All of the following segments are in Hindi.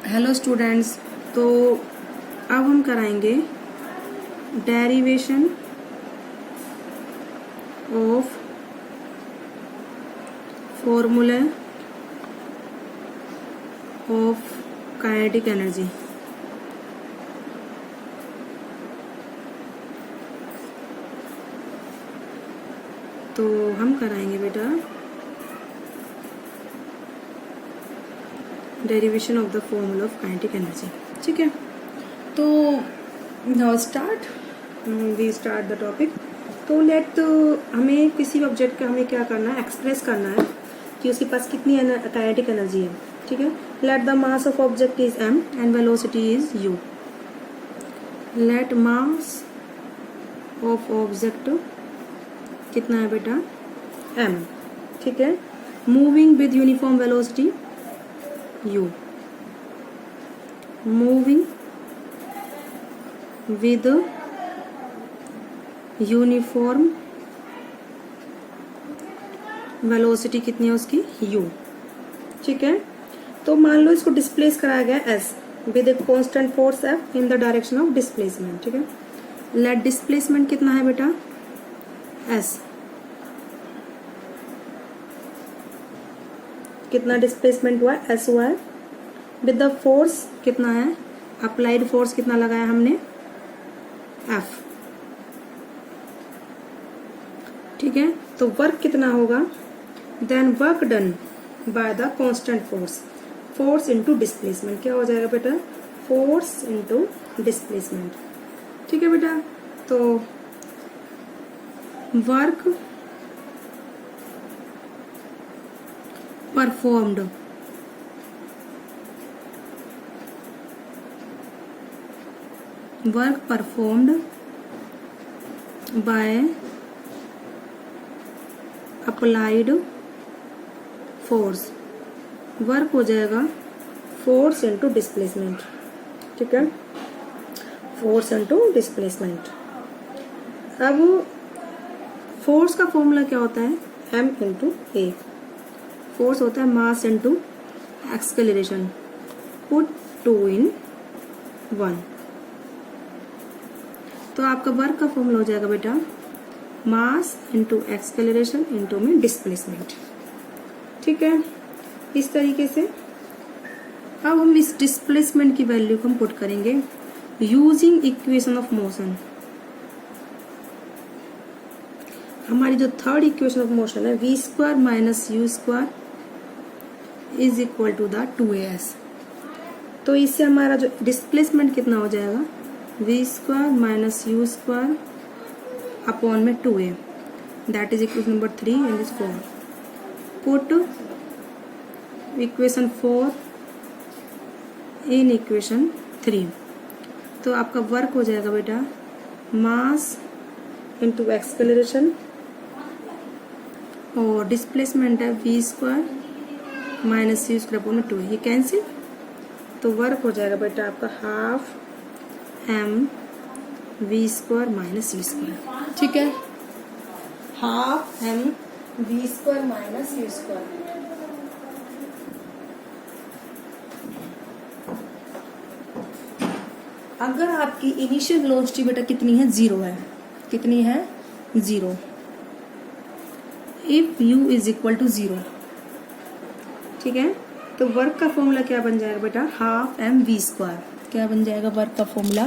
हेलो स्टूडेंट्स, तो अब हम कराएंगे derivation of formula of kinetic energy. तो हम कराएंगे बेटा derivation of the formula of kinetic energy. ठीक है, तो now we start the topic. तो हमें किसी ऑब्जेक्ट का हमें क्या करना है, एक्सप्रेस करना है कि उसके पास कितनी काइनेटिक एनर्जी है। ठीक है, let the mass of object is m and velocity is u। Let mass of object कितना है बेटा, m। ठीक है, moving with uniform velocity u, moving with uniform velocity कितनी है उसकी, u। ठीक है, तो मान लो इसको डिस्प्लेस कराया गया s with a constant force f in the direction of displacement. ठीक है, लेट डिस्प्लेसमेंट कितना है बेटा, s। कितना डिस्प्लेसमेंट हुआ है, s हुआ है। विद द फोर्स कितना है, अप्लाइड फोर्स कितना लगाया हमने, f। ठीक है, तो वर्क कितना होगा, then work done by the constant force, force into displacement. क्या हो जाएगा बेटा, फोर्स इनटू डिस्प्लेसमेंट। ठीक है बेटा, तो work performed by applied force, work हो जाएगा फोर्स इनटू डिस्प्लेसमेंट। ठीक है, फोर्स इनटू डिस्प्लेसमेंट। अब फोर्स का फॉर्मूला क्या होता है, m इंटू ए। फोर्स होता है mass into acceleration, put 2 in 1। तो आपका वर्क का फॉर्मूला हो जाएगा बेटा मास इंटू एक्सेलरेशन इंटू में डिस्प्लेसमेंट। ठीक है, इस तरीके से अब हम इस डिस्प्लेसमेंट की वैल्यू को हम पुट करेंगे यूजिंग इक्वेशन ऑफ मोशन। हमारी जो थर्ड इक्वेशन ऑफ मोशन है v² minus u² is equal to the 2as। तो इससे हमारा जो डिस्प्लेसमेंट कितना हो जाएगा, v² माइनस u² अपॉन में 2a, that is equation number 3 and is 4। Put equation 4 in equation 3। तो आपका वर्क हो जाएगा बेटा मास इंटू एक्सेलरेशन और डिस्प्लेसमेंट है v² माइनस u² अपॉन में 2a, ये कैंसिल। तो वर्क हो जाएगा बेटा आपका half m v² minus u²। ठीक है, half m v² minus u²। अगर आपकी इनिशियल वेलोसिटी बेटा कितनी है, 0 है। कितनी है, 0। If u is equal to 0। ठीक है, तो वर्क का फॉर्मूला क्या बन जाएगा बेटा, हाफ m v²। क्या बन जाएगा वर्क का formula,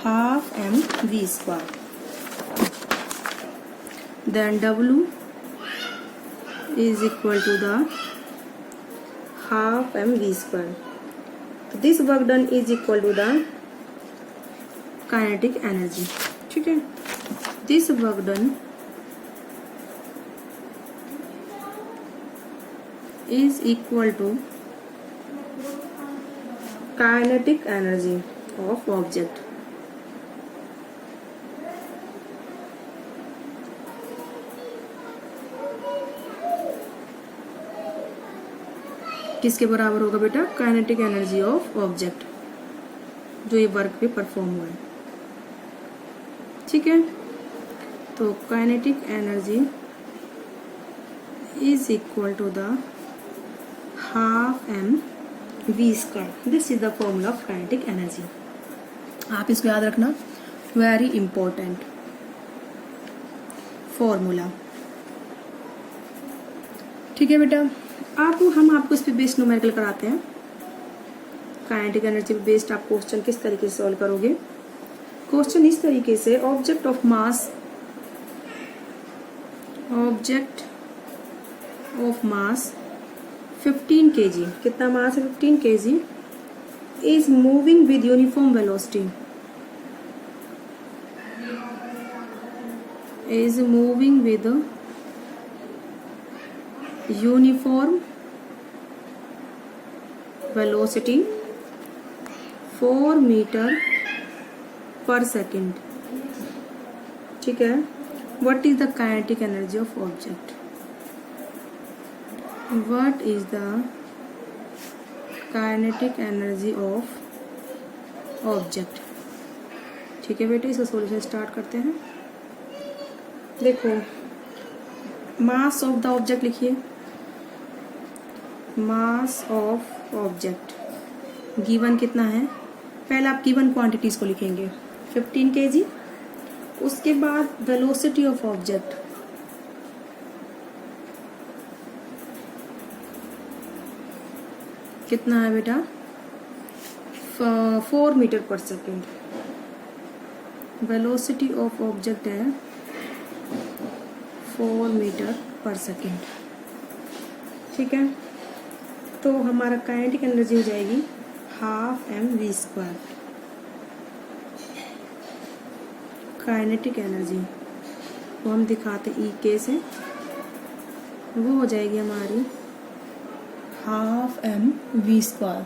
half m v²। Then w is equal to the half m v²। तो this work done is equal to the kinetic energy. ठीक है, this work done is equal to kinetic energy of object। किसके बराबर होगा बेटा, काइनेटिक एनर्जी ऑफ ऑब्जेक्ट, जो ये वर्क पे परफॉर्म हुआ है। ठीक है, तो kinetic energy is equal to the half m v square. This is the formula of kinetic energy. आप इसको याद रखना, वेरी इंपॉर्टेंट फॉर्मूला। ठीक है बेटा, हम आपको इस पे बेस्ड न्यूमेरिकल कराते हैं। काइनेटिक एनर्जी पे बेस्ड आप क्वेश्चन किस तरीके से सॉल्व करोगे। क्वेश्चन इस तरीके से, ऑब्जेक्ट ऑफ 15 kg, कितना मास है 15 kg, is moving with uniform velocity, is moving with uniform velocity 4 meter per second। ठीक है, what is the kinetic energy of object? What is the kinetic energy of object? ठीक है बेटे, इसका सॉल्यूशन स्टार्ट करते हैं। देखो, मास ऑफ द ऑब्जेक्ट लिखिए, मास ऑफ ऑब्जेक्ट गिवन कितना है। पहले आप गिवन क्वांटिटीज को लिखेंगे 15 kg, उसके बाद वेलोसिटी ऑफ ऑब्जेक्ट कितना है बेटा 4 मीटर पर सेकेंड। वेलोसिटी ऑफ ऑब्जेक्ट है 4 मीटर पर सेकेंड। ठीक है, तो हमारा काइनेटिक एनर्जी हो जाएगी 12 mv²। काइनेटिक एनर्जी वो हम दिखाते ई के से, वो हो जाएगी हमारी 12 mv²।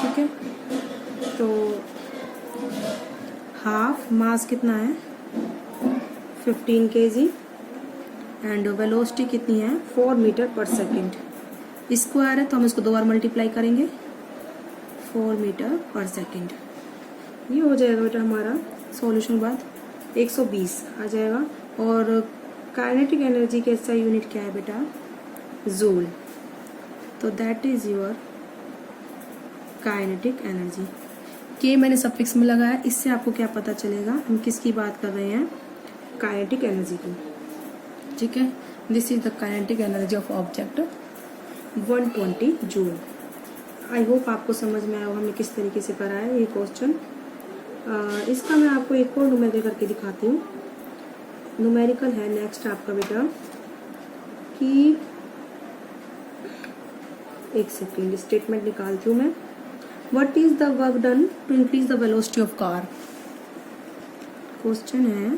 ठीक है, तो हाफ मास कितना है 15 kg एंड वेलोसिटी कितनी है 4 मीटर पर सेकेंड। स्क्वायर है तो हम इसको 2 बार मल्टीप्लाई करेंगे, 4 मीटर पर सेकेंड। ये हो जाएगा बेटा हमारा सॉल्यूशन बाद 120 आ जाएगा। और काइनेटिक एनर्जी का ऐसा यूनिट क्या है बेटा जूल। तो that is your kinetic energy. के मैंने सफिक्स में लगाया, इससे आपको क्या पता चलेगा हम किसकी बात कर रहे हैं, काइनेटिक एनर्जी की। ठीक है, this is the kinetic energy of object 120 joule. I hope आपको समझ में आया होगा हमने किस तरीके से करा है ये क्वेश्चन। इसका मैं आपको एक और न्यूमेरिकल करके दिखाती हूँ। न्यूमेरिकल है नेक्स्ट आपका बेटा कि एक सेकेंड स्टेटमेंट निकालती हूँ मैं। What is the work done to increase the velocity of car. Question है,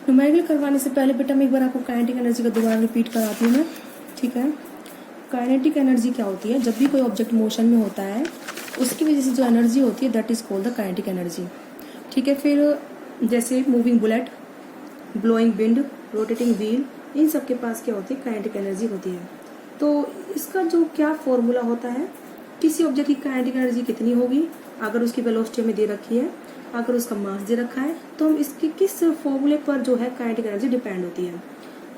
न्यूमेरिकल करवाने से पहले बेटा मैं एक बार आपको काइनेटिक एनर्जी का दोबारा रिपीट कराती हूँ मैं। ठीक है, काइनेटिक एनर्जी क्या होती है, जब भी कोई ऑब्जेक्ट मोशन में होता है उसकी वजह से जो एनर्जी होती है that is called the kinetic energy. ठीक है, फिर जैसे moving bullet, blowing wind, rotating wheel, इन सब के पास क्या होती है काइनेटिक एनर्जी होती है। तो इसका जो क्या फॉर्मूला होता है, किसी ऑब्जेक्ट की काइनेटिक एनर्जी कितनी होगी अगर उसकी वेलोसिटी में दे रखी है, अगर उसका मास दे रखा है, तो हम इसकी किस फॉर्मूले पर जो है काइनेटिक एनर्जी डिपेंड होती है,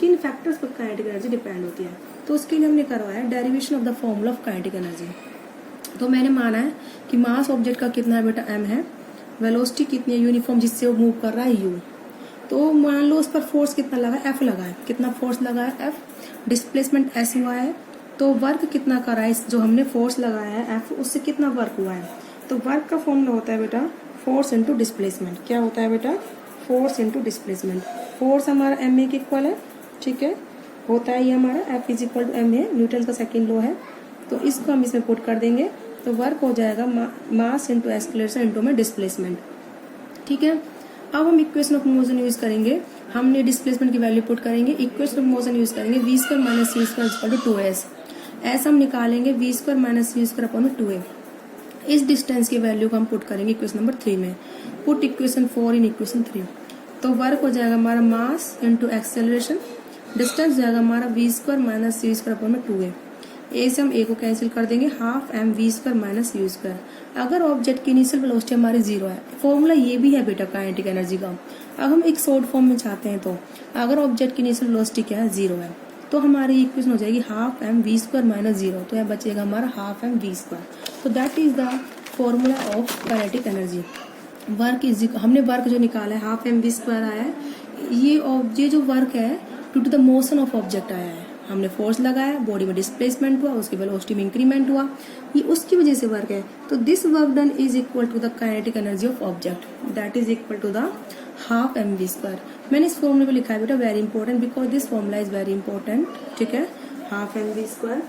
किन फैक्टर्स पर काइनेटिक एनर्जी डिपेंड होती है। तो उसके लिए हमने करवाया derivation of the formula of kinetic energy. तो मैंने माना है कि मास ऑब्जेक्ट का कितना है बेटा m है, वेलोसिटी कितनी है यूनिफॉर्म जिससे वो मूव कर रहा है u। तो मान लो उस पर फोर्स कितना लगा है, F लगा है। कितना फोर्स लगा है F, डिस्प्लेसमेंट S हुआ है, तो वर्क कितना करा है, जो हमने फोर्स लगाया है F उससे कितना वर्क हुआ है। तो वर्क का फॉर्मूला होता है बेटा फोर्स इंटू डिस्प्लेसमेंट। क्या होता है बेटा फोर्स इंटू डिस्प्लेसमेंट। फोर्स हमारा ma के इक्वल है। ठीक है, होता है ये हमारा F is equal to ma, Newton का सेकेंड लॉ है। तो इसको हम इसमें पुट कर देंगे तो वर्क हो जाएगा मास इंटू एक्सेलरेशन इंटू में डिस्प्लेसमेंट। ठीक है, अब हम इक्वेशन ऑफ मोशन यूज करेंगे। हमने डिस्प्लेसमेंट की वैल्यू पुट करेंगे, इक्वेशन ऑफ मोशन यूज करेंगे v² minus u² equal to 2s। ऐसा हम निकालेंगे v² minus u² upon 2a। इस डिस्टेंस की वैल्यू को हम पुट करेंगे इक्वेशन नंबर 3 में। Put equation 4 in equation 3। तो वर्क हो जाएगा हमारा मास इंटू एक्सेलरेशन, डिस्टेंस जाएगा हमारा v² minus u² upon 2a। ए से हम ए को कैंसिल कर देंगे, 12 mv² माइनस u²। अगर ऑब्जेक्ट की इनिशियल वेलोसिटी हमारी 0 है, फॉर्मूला ये भी है बेटा काइनेटिक एनर्जी का। अब हम एक शॉर्ट फॉर्म में चाहते हैं, तो अगर ऑब्जेक्ट की इनिशियल वेलोसिटी क्या है 0 है, तो हमारी इक्वेशन हो जाएगी half m v square minus 0, तो यह बचेगा हमारा हाफ एम वी स्क्वायर। तो that is the formula of kinetic energy. Work is, हमने वर्क जो निकाला है हाफ एम वी स्क्वायर आया है, ये जो वर्क है due to the motion of object आया है। हमने फोर्स लगाया, बॉडी में डिस्प्लेसमेंट हुआ, उसके वेलोसिटी में इंक्रीमेंट हुआ, ये उसकी वजह से वर्क है। तो this work done is equal to the kinetic energy of object, that is equal to the half m v square. मैंने इस फॉर्मूले को लिखा है बेटा, very important because this formula is very important, ठीक है, हाफ एम वी स्क्वायर।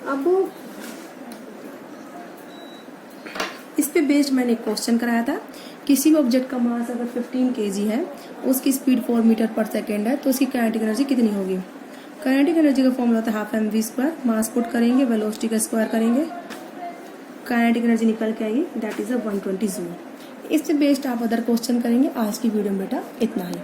अब इस पे बेस्ड मैंने एक क्वेश्चन कराया था, किसी भी ऑब्जेक्ट का मास अगर 15 kg है, उसकी स्पीड 4 मीटर पर सेकेंड है, तो उसकी काइनेटिक एनर्जी कितनी होगी। काइनेटिक एनर्जी का फॉर्मूला होता है half m v square, mass put करेंगे, वेलोसिटी का स्क्वायर करेंगे, काइनेटिक एनर्जी निकल के आएगी, दैट इज 120 जूल। इससे बेस्ड आप अदर क्वेश्चन करेंगे। आज की वीडियो में बेटा इतना ही।